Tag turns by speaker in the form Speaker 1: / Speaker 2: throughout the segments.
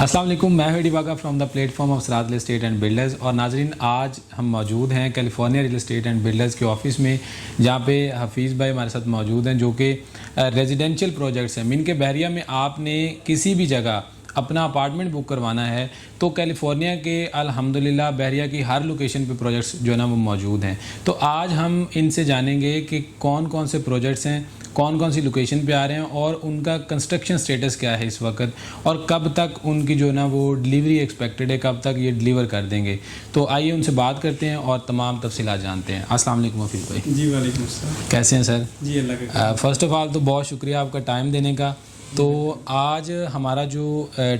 Speaker 1: अस्सलाम वालेकुम, मैं हूं डिबागा from the platform of Siraj real estate and builders. और नाजरीन, आज हम मौजूद हैं California real estate and builders के ऑफिस में, जहां पे हफीज़ भाई हमारे साथ मौजूद हैं, जो कि रेजिडेंशियल प्रोजेक्ट्स हैं। मिन के बहरिया में आपने किसी भी जगह अपना अपार्टमेंट बुक करवाना है तो कैलिफोर्निया के अल्हम्दुलिल्लाह बहरिया की हर लोकेशन पे प्रोजेक्ट्स जो है ना वो मौजूद हैं। तो आज हम इनसे जानेंगे कि कौन कौन से प्रोजेक्ट्स हैं, कौन कौन सी लोकेशन पे आ रहे हैं और उनका कंस्ट्रक्शन स्टेटस क्या है इस वक्त, और कब तक उनकी जो है ना वो डिलीवरी एक्सपेक्टेड है, कब तक ये डिलीवर कर देंगे। तो आइए उनसे बात करते हैं और तमाम तफसीलात जानते हैं। अस्सलाम वालेकुम हफीज़ भाई।
Speaker 2: जी वालेकुम अस्सलाम।
Speaker 1: कैसे हैं सर?
Speaker 2: जी अल्लाह का
Speaker 1: फ़र्स्ट ऑफ़ ऑल तो बहुत शुक्रिया आपका टाइम देने का। तो आज हमारा जो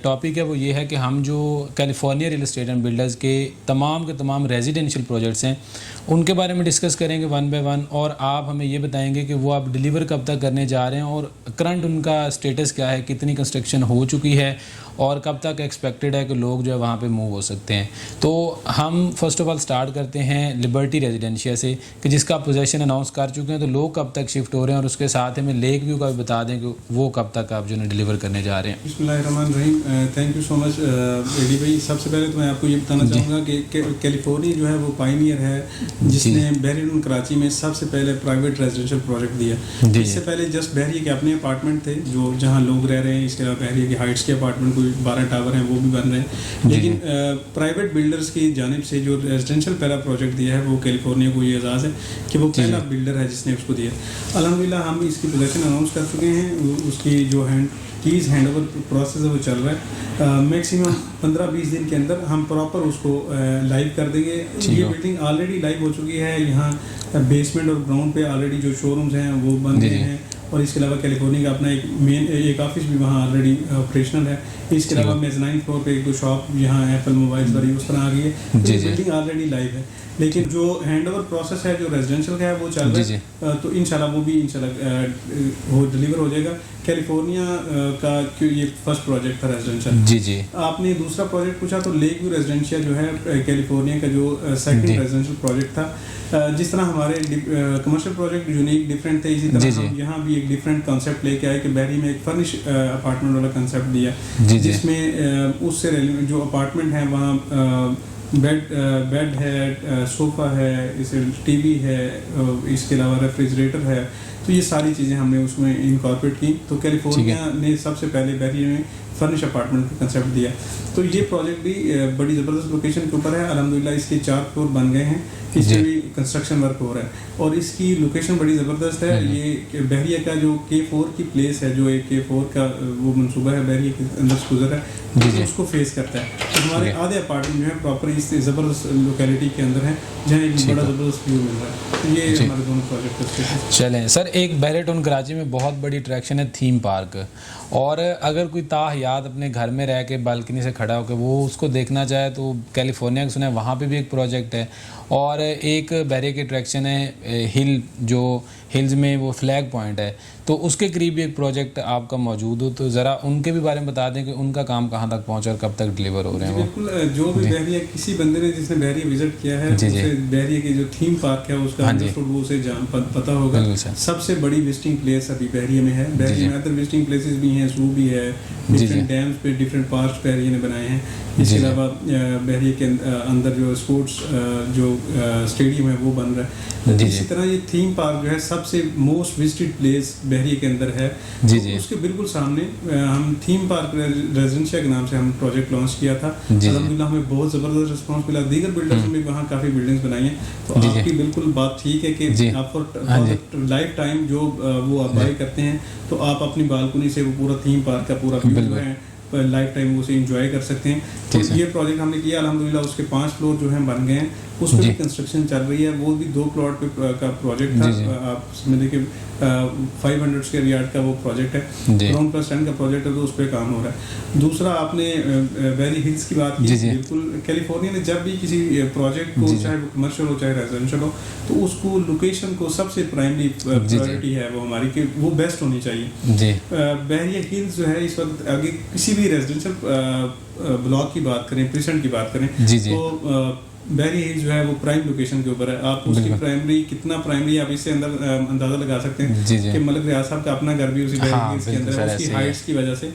Speaker 1: टॉपिक है वो ये है कि हम जो California real estate and builders के तमाम रेजिडेंशियल प्रोजेक्ट्स हैं उनके बारे में डिस्कस करेंगे वन बाय वन, और आप हमें ये बताएंगे कि वो आप डिलीवर कब तक करने जा रहे हैं और करंट उनका स्टेटस क्या है, कितनी कंस्ट्रक्शन हो चुकी है और कब तक एक्सपेक्टेड है कि लोग जो है वहाँ पे मूव हो सकते हैं। तो हम फर्स्ट ऑफ ऑल स्टार्ट करते हैं लिबर्टी रेजिडेंशिया से, कि जिसका पोजेसन अनाउंस कर चुके हैं, तो लोग कब तक शिफ्ट हो रहे हैं, और उसके साथ हमें लेक व्यू का भी बता दें कि वो कब तक आप जो है डिलीवर करने जा रहे हैं।
Speaker 2: बिस्मिल्लाहिर्रहमानिर्रहीम। थैंक यू सो मच एडी भाई। सबसे पहले तो मैं आपको ये बताना चाहूँगा कि कैलिफोर्निया जो है वो पायनियर है जिसने बहरिया कराची में सबसे पहले प्राइवेट रेजिडेंशियल प्रोजेक्ट दिया। इससे पहले जस्ट बहरिया के अपने अपार्टमेंट थे जो जहाँ लोग रह रहे हैं, इसके अलावा बहरिया की हाइट्स के अपार्टमेंट कोई 12 टावर हैं वो भी बन रहे हैं, लेकिन प्राइवेट बिल्डर्स की जानिब से जो रेजिडेंशियल पहला प्रोजेक्ट दिया है वो कैलिफोर्निया को ये एजाज़ है कि वो पहला बिल्डर है जिसने उसको दिया। अल्हम्दुलिल्लाह हम इसकी पोजीशन अनाउंस कर चुके हैं, उसकी जो कीज़ हैंड ओवर प्रोसेस है वो चल रहा है। मैक्सिमम 15-20 दिन के अंदर हम प्रॉपर उसको लाइव कर देंगे। ये बिल्डिंग ऑलरेडी लाइव हो चुकी है, यहाँ बेसमेंट और ग्राउंड पे ऑलरेडी जो शोरूम्स हैं वो बन गए हैं, और इसके अलावा कैलिफोर्निया का अपना एक ऑफिस भी वहाँ ऑलरेडी ऑपरेशनल है। इसके अलावा मेज़नाइन फ्लोर पे एक दो शॉप यहाँ एप्पल मोबाइल्स वाली उस तरह आ गई है, तो बिल्डिंग ऑलरेडी लाइव है। लेकिन जो हैंड ओवर प्रोसेस है जो रेजिडेंशियल का है वो चल रहा है, तो इंशाल्लाह वो भी इंशाल्लाह वो डिलीवर हो जाएगा। कैलिफोर्निया का ये फर्स्ट प्रोजेक्ट था रेजिडेंशियल।
Speaker 1: जी
Speaker 2: आपने दूसरा प्रोजेक्ट पूछा, तो लेक व्यू रेजिडेंशियल जो है कैलिफोर्निया का जो सेकंड रेजिडेंशियल प्रोजेक्ट था। जिस तरह हमारे कमर्शियल प्रोजेक्ट यूनिक डिफरेंट थे, इसी तरह हम यहाँ भी एक डिफरेंट कॉन्सेप्ट लेके आए कि बहरी में एक फर्निश अपार्टमेंट वाला कंसेप्ट दिया, जिसमें उससे जो अपार्टमेंट है वहाँ बेड है, सोफ़ा है, इसे टीवी है, इसके अलावा रेफ्रिजरेटर है, तो ये सारी चीज़ें हमने उसमें इनकॉर्पोरेट की। तो कैलिफोर्निया ने सबसे पहले बहरी में फर्निश अपार्टमेंट का कंसेप्ट दिया। तो ये प्रोजेक्ट भी बड़ी ज़बरदस्त लोकेशन के ऊपर है। अल्हम्दुलिल्लाह इसके 4 फ्लोर बन गए हैं, इसमें भी कंस्ट्रक्शन वर्क हो रहा है और इसकी लोकेशन बड़ी ज़बरदस्त है। ये बहरिया का जो K4 की प्लेस है, जो एक K4 का वो मनसूबा है बहरिया के अंदर से गुजर है, उसको फेस करता है। तो हमारे आधे अपार्टमेंट जो है प्रॉपर इस ज़बरदस्त लोकेलिटी के अंदर है, जहाँ एक बड़ा ज़बरदस्त व्यू मिल रहा है। तो ये हमारे दोनों प्रोजेक्ट।
Speaker 1: चलें सर, एक बहरिया टाउन कराची में बहुत बड़ी अट्रैक्शन है थीम पार्क, और अगर कोई ताहयात अपने घर में रह के बालकनी से खड़ा होकर वो उसको देखना चाहे तो कैलिफोर्निया का सुना है वहाँ पे भी एक प्रोजेक्ट है। और एक बहरिया की अट्रैक्शन है हिल, जो हिल्स में वो फ्लैग पॉइंट है, तो उसके करीब भी एक प्रोजेक्ट आपका मौजूद हो, तो ज़रा उनके भी बारे में बता दें कि उनका काम कहाँ तक पहुँचा और कब तक डिलीवर हो रहे हैं।
Speaker 2: बिल्कुल, जो भी बहरिया किसी बंदे ने जिसने बहरिया विजिट किया है उसे बहरिया की जो थीम पार्क है उसका वो उसे पता होगा। सबसे बड़ी विजिटिंग प्लेस अभी बहरिया में है। बहरिया में अदर विजिटिंग प्लेसेस भी हैं, जू भी है, डिफरेंट डैम्स पे डिफरेंट पार्क्स बहरिया ने बनाए हैं। इसके अलावा बहरिया के अंदर जो स्पोर्ट्स जो स्टेडियम है वो बन रहा है। इसी तरह ये थीम पार्क जो है सबसे मोस्ट विजिटेड प्लेस बहरिया के अंदर है। तो उसके बिल्कुल सामने हम थीम पार्क रेजिडेंशिया के नाम से हम प्रोजेक्ट लॉन्च किया था। अल्हम्दुलिल्लाह हमें बहुत ज़बरदस्त रिस्पांस मिला। दीगर बिल्डर्स ने भी वहाँ काफ़ी बिल्डिंग्स बनाई हैं। तो आपकी बिल्कुल बात ठीक है कि आप लाइफ टाइम जो वो आप बाई करते हैं तो आप अपनी बालकनी से वो पूरा थीम पार्क का पूरा व्यू जो है लाइफ टाइम उसे एंजॉय कर सकते हैं। तो ये प्रोजेक्ट हमने किया अल्हम्दुलिल्लाह, उसके 5 फ्लोर जो हैं बन गए हैं, उस पर भी कंस्ट्रक्शन चल रही है। वो भी 2 प्लॉट पे का प्रोजेक्ट था। आप समझ लीजिए 500 स्क्वायर यार्ड का वो प्रोजेक्ट है, ग्राउंड प्लस 10 का प्रोजेक्ट है, तो उस पर काम हो रहा है। दूसरा आपने वैली हिल्स की बात की। बिल्कुल, कैलिफोर्निया ने जब भी किसी प्रोजेक्ट को, चाहे वो कमर्शियल हो चाहे रेजिडेंशियल हो, तो उसको लोकेशन को सबसे प्राइमरी प्रायोरिटी है वो हमारी कि वो बेस्ट होनी चाहिए। बहरिया हिल्स जो है इस वक्त आगे किसी भी रेजिडेंशियल ब्लॉक की बात करें, प्रेजेंट की बात करें, तो बैरी हिल्स जो है वो प्राइम लोकेशन के ऊपर है। आप उसकी प्राइमरी कितना प्राइमरी आप इससे अंदर अंदाजा लगा सकते हैं कि मलिक रियाज साहब का अपना घर भी उसी बैरी हिल्स के अंदर है, उसकी हाइट्स की वजह से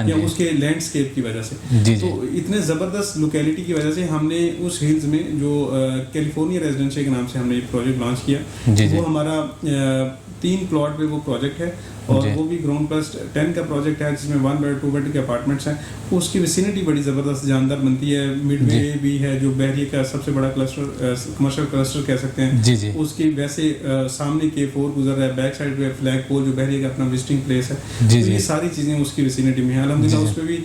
Speaker 2: या उसके लैंडस्केप की वजह से। तो इतने ज़बरदस्त लोकेलिटी की वजह से हमने उस हिल्स में जो कैलिफोर्निया रेजिडेंशियल के नाम से हमने ये प्रोजेक्ट लॉन्च किया। वो हमारा 3 प्लॉट पे वो प्रोजेक्ट है और वो भी ग्राउंड प्लस 10 का प्रोजेक्ट है जिसमें 1 बेड 2 बेड के अपार्टमेंट्स हैं। उसकी विसिनिटी बड़ी ज़बरदस्त जानदार बनती है। मिडवे भी है जो बहरिया का सबसे बड़ा क्लस्टर कमर्शियल क्लस्टर कह सकते हैं। उसकी वैसे सामने K4 गुजर रहा है, बैक साइड पे फ्लैग पोल जो बहरिया का अपना विजिटिंग प्लेस है। तो ये सारी चीज़ें उसकी विसिनिटी में है। अल्हम्दुलिल्लाह उस पर भी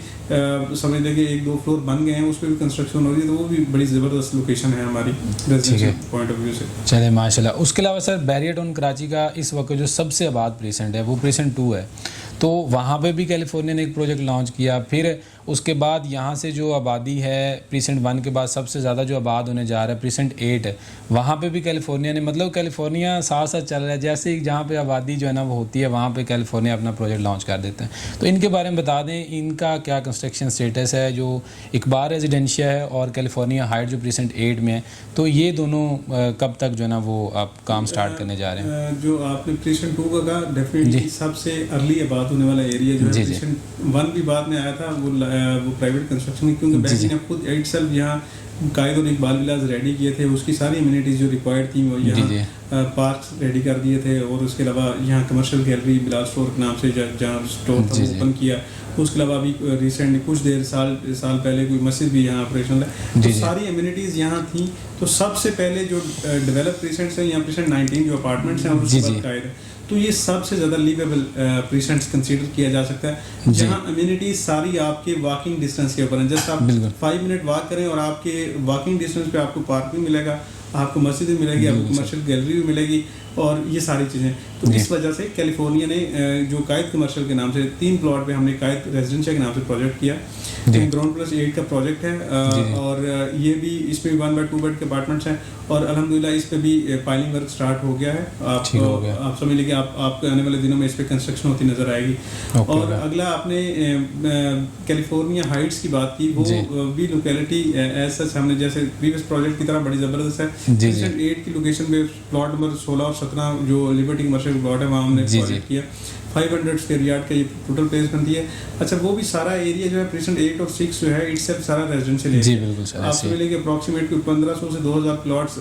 Speaker 2: समझ लेंगे 1-2 फ्लोर बन गए हैं, उस पर भी कंस्ट्रक्शन हो रही है। तो वो भी बड़ी ज़बरदस्त लोकेशन है हमारी रेजिडेंशियल पॉइंट ऑफ व्यू से।
Speaker 1: चले माशाल्लाह। उसके अलावा सर बैरिया टाउन कराची का इस वक्त जो सबसे आबाद प्रेसेंट है वो प्रेसेंट 2 है, तो वहाँ पे भी कैलिफोर्निया ने एक प्रोजेक्ट लॉन्च किया। फिर उसके बाद यहाँ से जो आबादी है प्रीसेंट 1 के बाद सबसे ज़्यादा जो आबाद होने जा रहा है प्रीसेंट 8 है, वहाँ पे भी कैलिफोर्निया ने मतलब कैलिफोर्निया साथ साथ चल रहा है। जैसे ही जहाँ पे आबादी जो है ना वो होती है वहाँ पे कैलिफोर्निया अपना प्रोजेक्ट लॉन्च कर देते हैं। तो इनके बारे में बता दें, इनका क्या कंस्ट्रक्शन स्टेटस है, जो इकबार रेजिडेंशिया है और कैलिफोर्निया हाइट जो प्रीसेंट 8 में है, तो ये दोनों कब तक जो है ना वो आप काम स्टार्ट करने जा रहे हैं?
Speaker 2: जो आपने प्रीसेंट 2 का कहा, डेफिनेटली सबसे अर्ली आबाद होने वाला एरिया जो है। प्रीसेंट 1 भी बाद में आया था, वो प्राइवेट कंस्ट्रक्शन, क्योंकि बैरी ने खुद इटसेल्फ यहाँ कायद और इकबाल विलास रेडी किए थे। उसकी सारी इम्यूनिटीज़ जो रिक्वायर्ड थी वो यहाँ पार्क्स रेडी कर दिए थे। और उसके अलावा यहाँ कमर्शियल गैलरी बिलास स्टोर के नाम से जहाँ स्टोर था वो ओपन किया। उसके अलावा अभी रिसेंटली कुछ देर साल पहले कोई मस्जिद भी यहाँ ऑपरेशनल है। तो सारी इम्यूनिटीज़ यहाँ थी। तो सबसे पहले जो डेवलप प्रीसेंट्स हैं यहाँ प्रीसेंट 19 जो अपार्टमेंट्स हैं और उसके बाद कायद है, तो ये सबसे ज़्यादा लिवेबल प्रीसेंट्स कंसीडर किया जा सकता है, जहाँ अम्यूनिटीज सारी आपके वॉकिंग डिस्टेंस के ऊपर हैं। जस्ट आप 5 मिनट वॉक करें और आपके वॉकिंग डिस्टेंस पे आपको पार्क भी मिलेगा, आपको मस्जिद भी मिलेगी, आपको कमर्शियल गैलरी भी मिलेगी और ये सारी चीज़ें। तो इस वजह से कैलिफोर्निया ने जो कायद कमर्शियल के नाम से 3 प्लॉट पे हमने कायद रेजिडेंशियल के नाम से प्रोजेक्ट किया। ग्राउंड प्लस 8 का प्रोजेक्ट है और ये भी इसमें 1 बेड 2 बेड के अपार्टमेंट्स हैं और अल्हम्दुलिल्लाह इस पे भी पाइलिंग वर्क स्टार्ट हो गया है। आप समझ लीजिए आपको आने वाले दिनों में इस पे कंस्ट्रक्शन होती नजर आएगी। और अगला आपने कैलिफोर्निया हाइट्स की बात की, वो भी लोकेलिटी एज सच हमने जैसे प्रीवियस प्रोजेक्ट की तरह बड़ी ज़बरदस्त है। प्रीसेंट 8 की लोकेशन पे प्लॉट नंबर 16 और 17 जो लिबर्टी कमर्शियल प्लॉट है वहाँ हमने प्रोजेक्ट किया। 500 स्क्वायर यार्ड का ये टोटल प्लेस बनती है। अच्छा, वो भी सारा एरिया जो है प्रीसेंट 8 और 6 जो है इट्स सारा रेजिडेंशियल एरिया।
Speaker 1: जी बिल्कुल सर।
Speaker 2: आपको मिलेंगे अप्रॉक्सीमेट 1500 से 2000 प्लॉट्स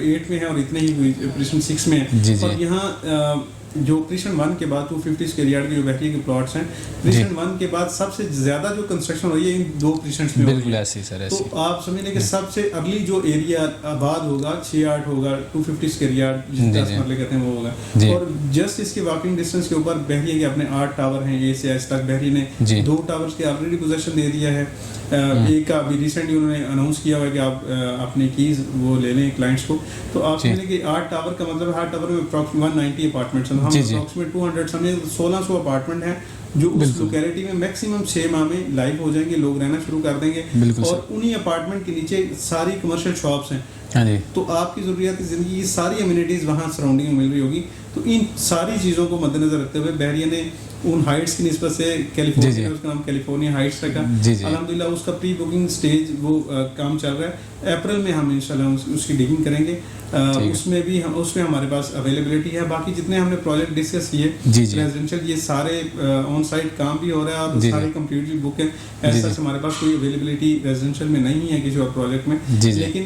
Speaker 2: 8 में है और इतने ही प्रीसेंट 6 में है। और यहाँ जो प्रीसेंट 1 के बाद 250 स्क्वायर यार्ड के जो बहरिया के प्लॉट्स हैं, प्रीसेंट 1 के बाद सबसे ज़्यादा जो कंस्ट्रक्शन हो रही है इन 2 प्रीसेंट्स में
Speaker 1: बिल्कुल ऐसे सर।
Speaker 2: तो आप समझ लें कि सबसे अर्ली जो एरिया आबाद होगा 6-8 होगा, 250 स्क्वायर यार्ड जिस 10 मरले कहते हैं वो होगा। और जस्ट इसके वॉकिंग डिस्टेंस के ऊपर बहरिया के अपने 8 टावर हैं। ए से एस तक बहरिया ने 2 टावर्स के ऑलरेडी पोजेसन दे दिया है। एक का अभी रिसेंटली उन्होंने अनाउंस किया हुआ है कि आप अपनी कीज़ वो ले लें क्लाइंट्स को। तो आप समझ कि 8 टावर का मतलब 8 टावर में 190 अपार्टमेंट्स हैं। हम अप्रॉक्सीमेट 200 समझे 1600 अपार्टमेंट हैं जो उस लोकेलिटी में मैक्सिमम 6 माह में लाइव हो जाएंगे, लोग रहना शुरू कर देंगे। और उन्हीं अपार्टमेंट के नीचे सारी कमर्शियल शॉप्स हैं। तो आपकी ज़रूरियात ज़िंदगी की सारी अम्यूनिटीज़ वहाँ सराउंडिंग में मिल रही होगी। तो इन सारी चीज़ों को मद्देनजर रखते हुए बहरिया ने उन हाइट्स की निस्बत से कैलिफोर्निया, उसका नाम कैलिफोर्निया हाइट्स रखा। अल्हम्दुलिल्लाह उसका प्री बुकिंग स्टेज वो काम चल रहा है। अप्रैल में हम इंशाल्लाह उसकी डिगिंग करेंगे। उसमें हमारे पास अवेलेबिलिटी है। बाकी जितने हमने प्रोजेक्ट डिस्कस किए रेजिडेंशियल, ये सारे ऑन साइट काम भी हो रहा है और सारे कंप्लीटली बुक है। ऐसा हमारे पास कोई अवेलेबिलिटी रेजिडेंशियल में नहीं है किसी और प्रोजेक्ट में। लेकिन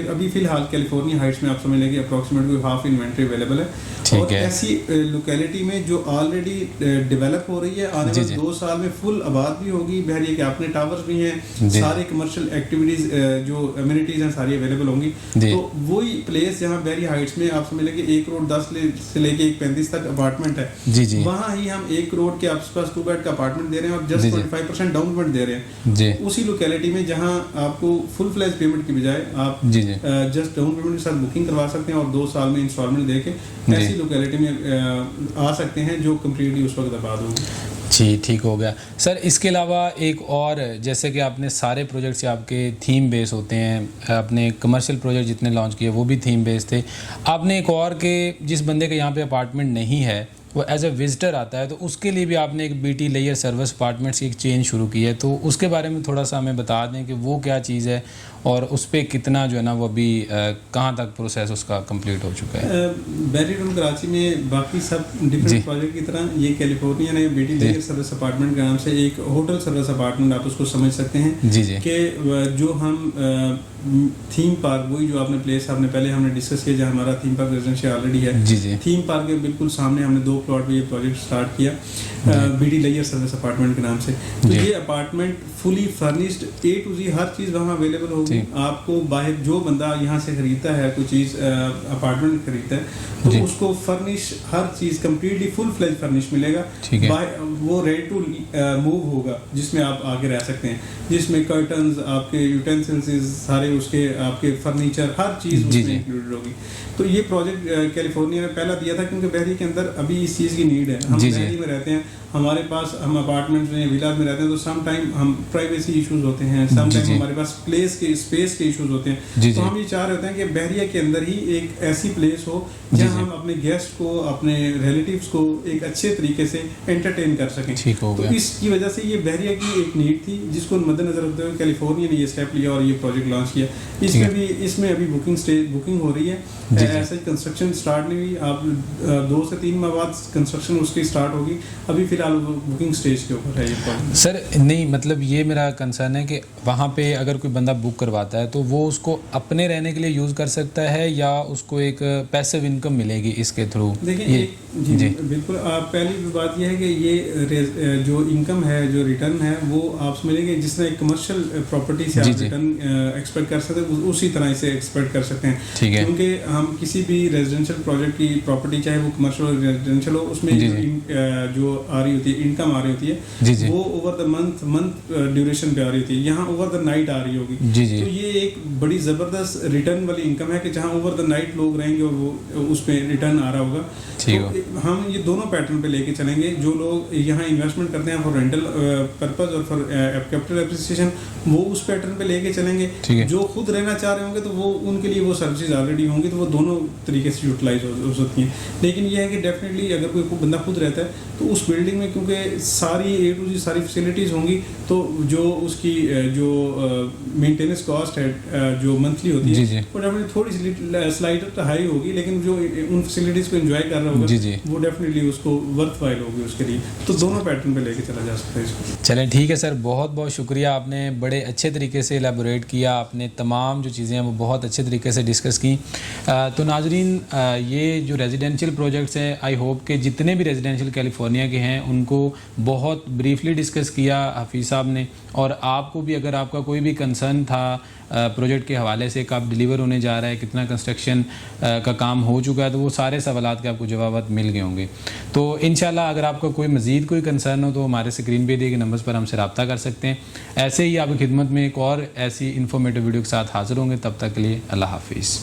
Speaker 2: अभी फिलहाल कैलिफोर्निया हाइट्स में आप समझ लेंगे अप्रॉक्सीमेट कोई हाफ इन्वेंट्री अवेलेबल है। और ऐसी लोकेलिटी में जो ऑलरेडी डेवलप हो रही है, आने वाले 2 साल में फुल आबाद भी होगी। बहरिया के अपने टावर्स भी हैं, सारे कमर्शियल एक्टिविटीज जो अम्यूनिटीज हैं सारी अवेलेबल होंगी। तो वही प्लेस जहाँ बहरिया हाइट्स में आप समझ लेंगे 1 करोड़ 10 से लेके 135 तक अपार्टमेंट है। वहाँ ही हम 1 करोड़ के आसपास 2 बेड का अपार्टमेंट दे रहे हैं और जस्ट 25% डाउन पेमेंट दे रहे हैं। उसी लोकेलिटी में जहाँ आपको फुल फ्लैज पेमेंट की बजाय आप जस्ट डाउन पेमेंट के साथ बुकिंग करवा सकते हैं और 2 साल में इंस्टॉलमेंट दे के ऐसी लोकेलिटी में आ सकते हैं जो कम्प्लीटली उस वक्त आबाद होगी।
Speaker 1: जी ठीक हो गया सर। इसके अलावा एक और, जैसे कि आपने सारे प्रोजेक्ट्स आपके थीम बेस होते हैं, अपने कमर्शियल प्रोजेक्ट जितने लॉन्च किए वो भी थीम बेस थे। आपने एक और के जिस बंदे के यहाँ पे अपार्टमेंट नहीं है वो एज ए विजिटर आता है, तो उसके लिए भी आपने एक BT लेयर सर्विस अपार्टमेंट्स की एक चेन शुरू की है, तो उसके बारे में थोड़ा सा हमें बता दें कि वो क्या चीज़ है और उस पर कितना जो है ना वो अभी कहाँ तक प्रोसेस उसका कंप्लीट हो चुका है।
Speaker 2: बैरी रोड कराची में बाकी सब डिफरेंट प्रोजेक्ट की तरह ये कैलिफोर्निया ने BT लेयर सर्विस अपार्टमेंट के नाम से एक होटल सर्विस अपार्टमेंट आप उसको समझ सकते हैं
Speaker 1: जी जी,
Speaker 2: कि जो हम थीम पार्क, वही जो आपने प्लेस आपने पहले हमने डिस्कस किया जहाँ हमारा थीम पार्क रेजिडेंशियल ऑलरेडी है,
Speaker 1: जी जी,
Speaker 2: थीम पार्क के बिल्कुल सामने हमने 2 प्लॉट पे ये प्रोजेक्ट स्टार्ट किया BT लेयर सर्विस अपार्टमेंट के नाम से। तो ये apartment fully furnished A to Z हर चीज़ वहाँ अवेलेबल होगी आपको। बाहर जो बंदा यहाँ से खरीदता है कोई चीज़ अपार्टमेंट खरीदता है तो उसको फर्निश हर चीज़ कम्प्लीटली फुल फ्लेज फर्निश मिलेगा, वो रेडी टू मूव होगा, जिसमें आप आगे रह सकते हैं, जिसमें कर्टन्स, आपके यूटेंसिल्स सारे, उसके आपके फर्नीचर, हर चीज़ उसमें इंक्लूडेड होगी। तो ये प्रोजेक्ट कैलिफोर्निया में पहला दिया था क्योंकि बहरी के अंदर अभी इस चीज़ की नीड है। हम बहरी में रहते हैं, हमारे पास हम अपार्टमेंट्स में विलाज में रहते हैं, तो सम टाइम हम प्राइवेसी इश्यूज होते हैं, सम टाइम हमारे पास स्पेस के इश्यूज होते हैं। तो हम ये चाह रहे होते हैं कि बहरिया के अंदर ही एक ऐसी प्लेस हो जहाँ हम अपने गेस्ट को, अपने रिलेटिव्स को एक अच्छे तरीके से एंटरटेन कर सकें। तो इसकी वजह से ये बहरिया की एक नीड थी जिसको मद्देनजर रखते हुए कैलिफोर्निया ने ये स्टेप लिया और ये प्रोजेक्ट लॉन्च किया। इसमें अभी बुकिंग हो रही है, ऐसे कंस्ट्रक्शन स्टार्ट नहीं हुई। आप 2 से 3 माह बाद कंस्ट्रक्शन उसकी स्टार्ट होगी, अभी फिलहाल बुकिंग स्टेज के ऊपर है ये।
Speaker 1: सर नहीं, मतलब ये मेरा कंसर्न है कि वहाँ पे अगर कोई बंदा बुक करवाता है तो वो उसको अपने रहने के लिए यूज़ कर सकता है या उसको एक पैसिव इनकम मिलेगी इसके थ्रू?
Speaker 2: देखिए जी बिल्कुल, पहली बात ये है कि ये जो इनकम है, जो रिटर्न है, वो आप मिलेंगे जिस तरह एक कमर्शियल प्रॉपर्टी से आप रिटर्न एक्सपेक्ट कर सकते हैं, उसी तरह इसे एक्सपेक्ट कर सकते हैं। क्योंकि हम किसी भी रेजिडेंशियल प्रोजेक्ट की प्रॉपर्टी, चाहे वो कमर्शियल और रेजिडेंशियल हो, उसमें जो आ रही होती है, इनकम आ रही होती है, वो ओवर द मंथ ड्यूरेशन पे आ रही होती है, यहाँ ओवर द नाइट आ रही होगी। तो ये एक बड़ी ज़बरदस्त रिटर्न वाली इनकम है कि जहाँ ओवर द नाइट लोग रहेंगे और वो उस पर रिटर्न आ रहा होगा। तो हम ये दोनों पैटर्न पे लेके चलेंगे। जो लोग यहाँ इन्वेस्टमेंट करते हैं फॉर रेंटल पर्पस और फॉर कैपिटल एप्रिसिएशन, वो उस पैटर्न पे लेके चलेंगे। जो खुद रहना चाह रहे होंगे तो वो उनके लिए वो सर्विसेज ऑलरेडी होंगी, तो वो दोनों तरीके से यूटिलाइज हो सकती हैं। लेकिन ये है कि डेफिनेटली अगर कोई बंदा खुद रहता है तो उस बिल्डिंग में क्योंकि सारी A to Z सारी फैसिलिटीज़ होंगी, तो जो उसकी जो मेंटेनेंस कॉस्ट है जो मंथली होती है वो डेफिनेटली थोड़ी सी स्लाइट हाई होगी, लेकिन जो उन फैसिलिटीज़ को एंजॉय कर रहा होगा वो डेफिनेटली उसको वर्थ वाइल होगी उसके लिए। तो दोनों पैटर्न पे लेके चला जा सकता है इसको।
Speaker 1: चलें ठीक है सर, बहुत बहुत शुक्रिया, आपने बड़े अच्छे तरीके से एलेबोरेट किया, आपने तमाम जो चीज़ें हैं वो बहुत अच्छे तरीके से डिस्कस की। तो नाजरीन, ये जो रेजिडेंशियल प्रोजेक्ट्स हैं, आई होप कि जितने भी रेजिडेंशियल कैलिफोर्निया के हैं उनको बहुत ब्रीफली डिस्कस किया हफीज़ साहब ने, और आपको भी अगर आपका कोई भी कंसर्न था प्रोजेक्ट के हवाले से, कब डिलीवर होने जा रहा है, कितना कंस्ट्रक्शन का काम हो चुका है, तो वो सारे सवालात के आपको जवाब मिल गए होंगे। तो इंशाल्लाह अगर आपका कोई मज़ीद कोई कंसर्न हो तो हमारे स्क्रीन पे दिए गए नंबर्स पर हमसे रब्ता कर सकते हैं। ऐसे ही आपकी खिदमत में एक और ऐसी इन्फॉर्मेटिव वीडियो के साथ हाज़िर होंगे, तब तक के लिए अल्लाह हाफिज़।